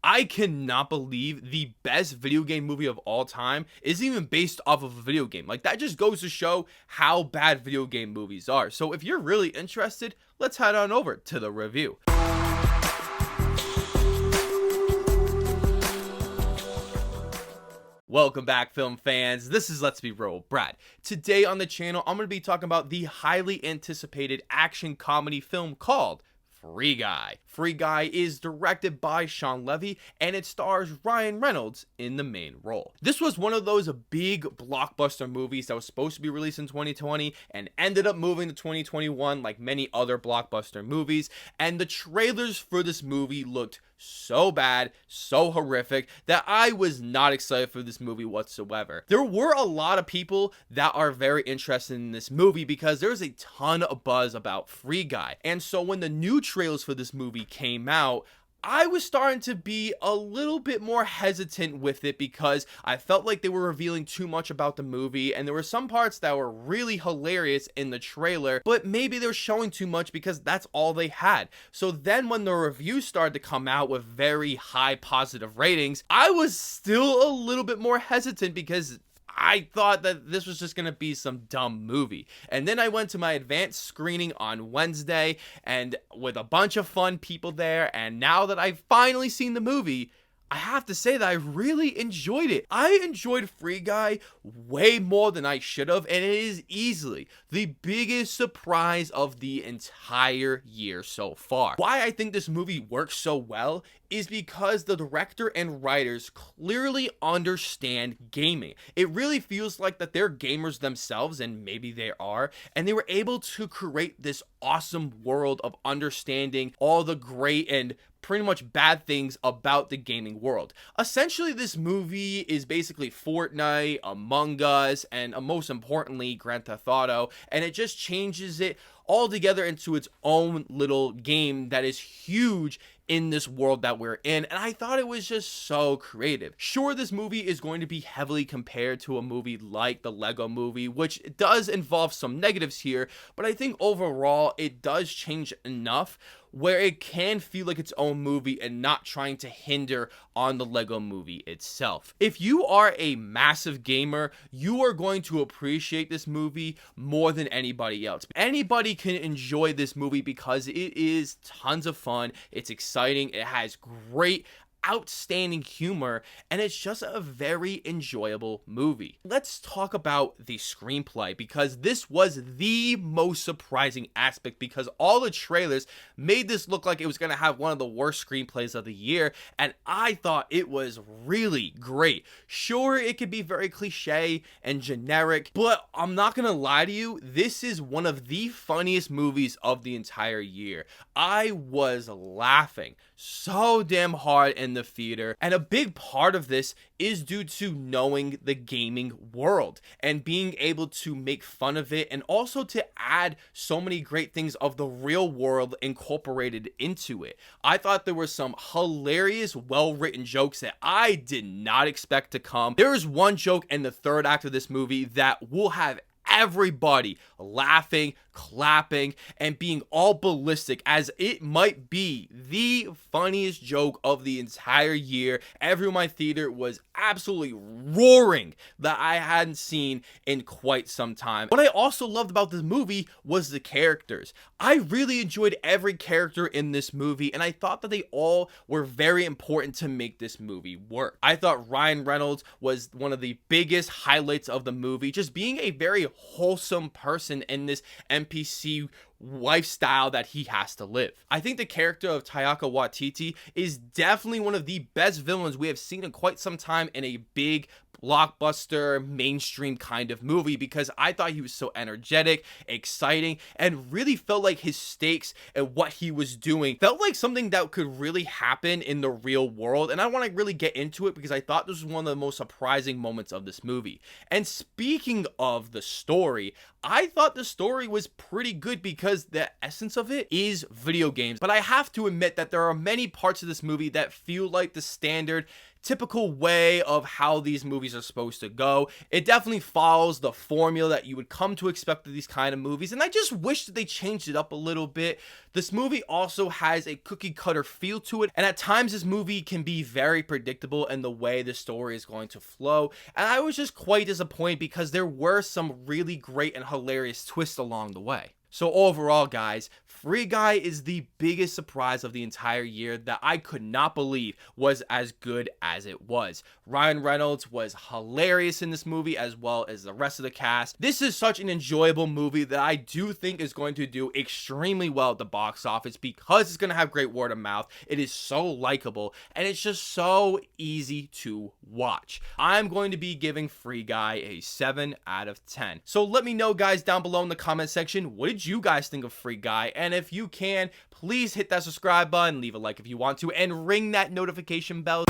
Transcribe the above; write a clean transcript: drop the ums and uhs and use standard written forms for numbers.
I cannot believe the best video game movie of all time is even based off of a video game. Like, that just goes to show how bad video game movies are. So if you're really interested, let's head on over to the review. Welcome back, film fans. This is Let's Be Real with Brad. Today on the channel, I'm going to be talking about the highly anticipated action comedy film called Free Guy. Free Guy is directed by Shawn Levy and it stars Ryan Reynolds in the main role. This was one of those big blockbuster movies that was supposed to be released in 2020 and ended up moving to 2021 like many other blockbuster movies, and the trailers for this movie looked so bad, so horrific, that I was not excited for this movie whatsoever. There were a lot of people that are very interested in this movie because there's a ton of buzz about Free Guy. And so when the new trailers for this movie came out, I was starting to be a little bit more hesitant with it because I felt like they were revealing too much about the movie, and there were some parts that were really hilarious in the trailer, but maybe they were showing too much because that's all they had. So then when the reviews started to come out with very high positive ratings, I was still a little bit more hesitant because I thought that this was just going to be some dumb movie. And then I went to my advanced screening on Wednesday, and with a bunch of fun people there, and now that I've finally seen the movie, I have to say that I really enjoyed it. I enjoyed Free Guy way more than I should have, and it is easily the biggest surprise of the entire year so far. Why I think this movie works so well is because the director and writers clearly understand gaming. It really feels like that they're gamers themselves, and maybe they are, and they were able to create this awesome world of understanding all the great and pretty much bad things about the gaming world. Essentially, this movie is basically Fortnite, Among Us, and most importantly, Grand Theft Auto, and it just changes it all together into its own little game that is huge in this world that we're in, and I thought it was just so creative. Sure, this movie is going to be heavily compared to a movie like the Lego Movie, which does involve some negatives here, but I think overall it does change enough where it can feel like its own movie and not trying to hinder on the Lego Movie itself. If you are a massive gamer, you are going to appreciate this movie more than anybody else. Anybody can enjoy this movie because it is tons of fun, it's exciting, it has great outstanding humor, and it's just a very enjoyable movie. Let's talk about the screenplay, because this was the most surprising aspect, because all the trailers made this look like it was going to have one of the worst screenplays of the year, and I thought it was really great. Sure, it could be very cliche and generic, but I'm not gonna lie to you, this is one of the funniest movies of the entire year. I was laughing so damn hard in the theater, and a big part of this is due to knowing the gaming world and being able to make fun of it, and also to add so many great things of the real world incorporated into it. I thought there were some hilarious, well-written jokes that I did not expect to come. There is one joke in the third act of this movie that will have everybody laughing, clapping, and being all ballistic, as it might be the funniest joke of the entire year. Everyone in my theater was absolutely roaring that I hadn't seen in quite some time. What I also loved about this movie was the characters. I really enjoyed every character in this movie, and I thought that they all were very important to make this movie work. I thought Ryan Reynolds was one of the biggest highlights of the movie, just being a very wholesome person in this NPC lifestyle that he has to live. I think the character of Taika Waititi is definitely one of the best villains we have seen in quite some time in a big blockbuster mainstream kind of movie, because I thought he was so energetic, exciting, and really felt like his stakes and what he was doing felt like something that could really happen in the real world. And I want to really get into it because I thought this was one of the most surprising moments of this movie. And speaking of the story, I thought the story was pretty good because the essence of it is video games, but I have to admit that there are many parts of this movie that feel like the standard typical way of how these movies are supposed to go. It definitely follows the formula that you would come to expect of these kind of movies, and I just wish that they changed it up a little bit. This movie also has a cookie cutter feel to it, and at times this movie can be very predictable in the way the story is going to flow, and I was just quite disappointed because there were some really great and hilarious twists along the way. So overall, guys, Free Guy is the biggest surprise of the entire year that I could not believe was as good as it was. Ryan Reynolds was hilarious in this movie, as well as the rest of the cast. This is such an enjoyable movie that I do think is going to do extremely well at the box office because it's going to have great word of mouth. It is so likable, and it's just so easy to watch. I'm going to be giving Free Guy a 7 out of 10. So let me know, guys, down below in the comment section, what did you guys think of Free Guy? And if you can, please hit that subscribe button, leave a like if you want to, and ring that notification bell.